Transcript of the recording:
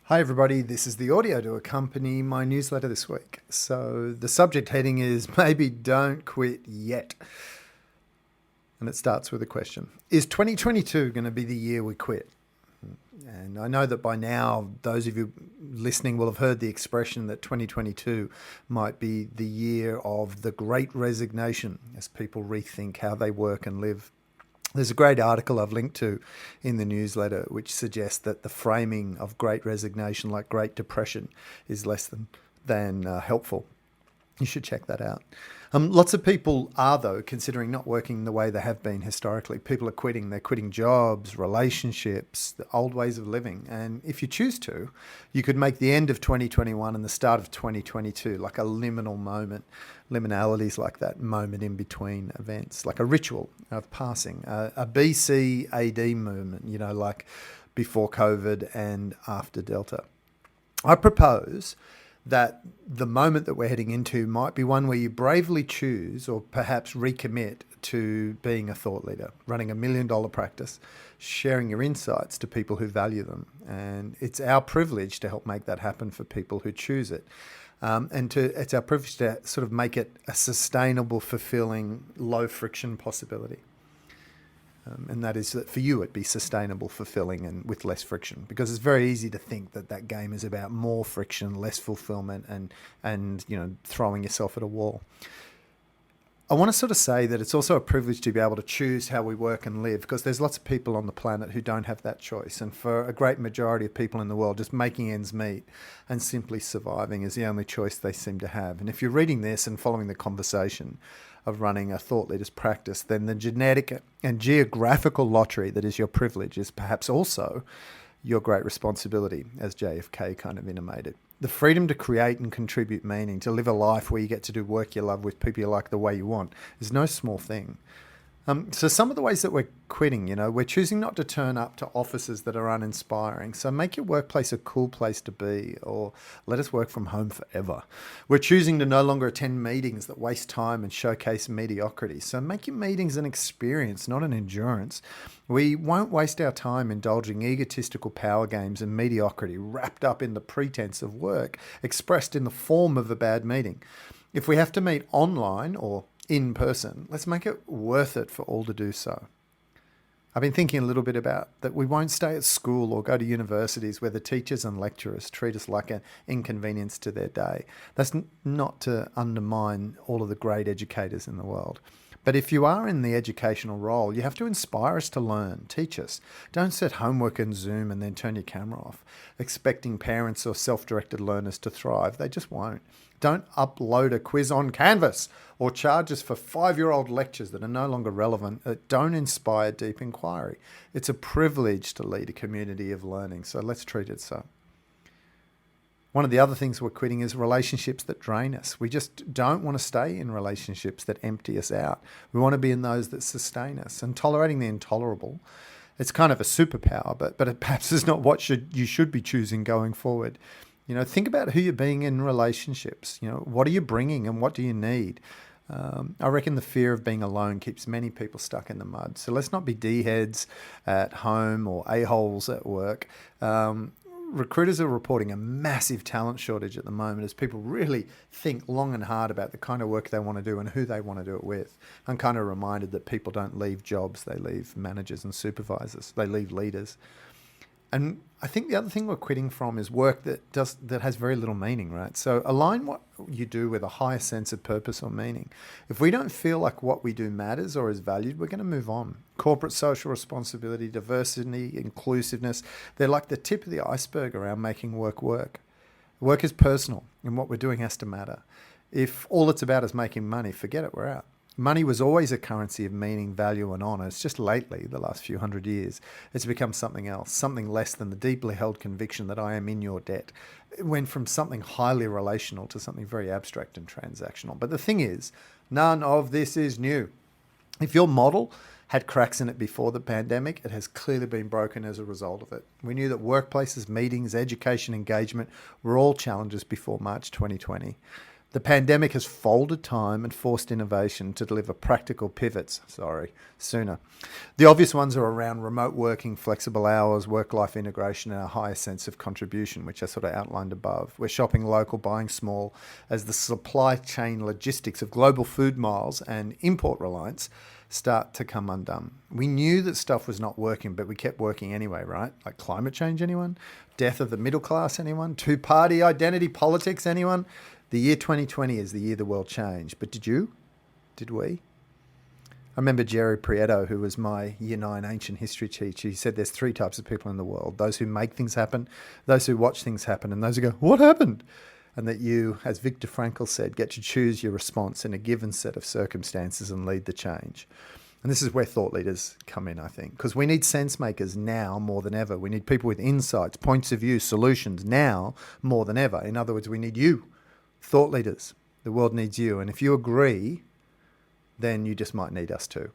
Hi, everybody. This is the audio to accompany my newsletter this week. So, the subject heading is Maybe Don't Quit Yet. And it starts with a question. Is 2022 going to be the year we quit? And I know that by now, those of you listening will have heard the expression that 2022 might be the year of the great resignation as people rethink how they work and live. There's a great article I've linked to in the newsletter which suggests that the framing of great resignation, like Great Depression, is less than helpful. You should check that out. Lots of people are, though, considering not working the way they have been historically. People are quitting. They're quitting jobs, relationships, the old ways of living. And if you choose to, you could make the end of 2021 and the start of 2022 like a liminal moment. Liminality is like that moment in between events, like a ritual of passing, a BC AD movement, like before COVID and after Delta. I propose that the moment that we're heading into might be one where you bravely choose or perhaps recommit to being a thought leader, running $1 million practice, sharing your insights to people who value them. And it's our privilege to help make that happen for people who choose it. It's our privilege to sort of make it a sustainable, fulfilling, low friction possibility. And that is that for you it'd be sustainable, fulfilling, and with less friction, because it's very easy to think that game is about more friction, less fulfillment, and throwing yourself at a wall. I want to sort of say that it's also a privilege to be able to choose how we work and live, because there's lots of people on the planet who don't have that choice. And for a great majority of people in the world, just making ends meet and simply surviving is the only choice they seem to have. And if you're reading this and following the conversation of running a thought leader's practice, then the genetic and geographical lottery that is your privilege is perhaps also your great responsibility, as JFK kind of intimated. The freedom to create and contribute meaning, to live a life where you get to do work you love with people you like the way you want, is no small thing. So some of the ways that we're quitting, we're choosing not to turn up to offices that are uninspiring. So make your workplace a cool place to be, or let us work from home forever. We're choosing to no longer attend meetings that waste time and showcase mediocrity. So make your meetings an experience, not an endurance. We won't waste our time indulging egotistical power games and mediocrity wrapped up in the pretense of work, expressed in the form of a bad meeting. If we have to meet online or in person, let's make it worth it for all to do so. I've been thinking a little bit about that we won't stay at school or go to universities where the teachers and lecturers treat us like an inconvenience to their day. That's not to undermine all of the great educators in the world. But if you are in the educational role, you have to inspire us to learn, teach us. Don't set homework in Zoom and then turn your camera off, expecting parents or self-directed learners to thrive. They just won't. Don't upload a quiz on Canvas or charge us for 5-year-old lectures that are no longer relevant, that don't inspire deep inquiry. It's a privilege to lead a community of learning, so let's treat it so. One of the other things we're quitting is relationships that drain us. We just don't want to stay in relationships that empty us out. We want to be in those that sustain us. And tolerating the intolerable, it's kind of a superpower, but it perhaps is not what you should be choosing going forward. Think about who you're being in relationships. What are you bringing and what do you need? I reckon the fear of being alone keeps many people stuck in the mud. So let's not be D-heads at home or A-holes at work. Recruiters are reporting a massive talent shortage at the moment as people really think long and hard about the kind of work they want to do and who they want to do it with. I'm kind of reminded that people don't leave jobs, they leave managers and supervisors, they leave leaders. And I think the other thing we're quitting from is work that has very little meaning, right? So align what you do with a higher sense of purpose or meaning. If we don't feel like what we do matters or is valued, we're going to move on. Corporate social responsibility, diversity, inclusiveness, they're like the tip of the iceberg around making work work. Work is personal, and what we're doing has to matter. If all it's about is making money, forget it, we're out. Money was always a currency of meaning, value, and honour. It's just lately, the last few hundred years, it's become something else, something less than the deeply held conviction that I am in your debt. It went from something highly relational to something very abstract and transactional. But the thing is, none of this is new. If your model had cracks in it before the pandemic, it has clearly been broken as a result of it. We knew that workplaces, meetings, education, engagement were all challenges before March 2020. The pandemic has folded time and forced innovation to deliver practical pivots, sooner. The obvious ones are around remote working, flexible hours, work-life integration, and a higher sense of contribution, which I sort of outlined above. We're shopping local, buying small, as the supply chain logistics of global food miles and import reliance start to come undone. We knew that stuff was not working, but we kept working anyway, right? Like climate change, anyone? Death of the middle class, anyone? Two-party identity politics, anyone? The year 2020 is the year the world changed. But did you? Did we? I remember Jerry Prieto, who was my Year 9 ancient history teacher. He said there's 3 types of people in the world: those who make things happen, those who watch things happen, and those who go, what happened? And that you, as Viktor Frankl said, get to choose your response in a given set of circumstances and lead the change. And this is where thought leaders come in, I think, because we need sense makers now more than ever. We need people with insights, points of view, solutions now more than ever. In other words, we need you, thought leaders. The world needs you. And if you agree, then you just might need us too.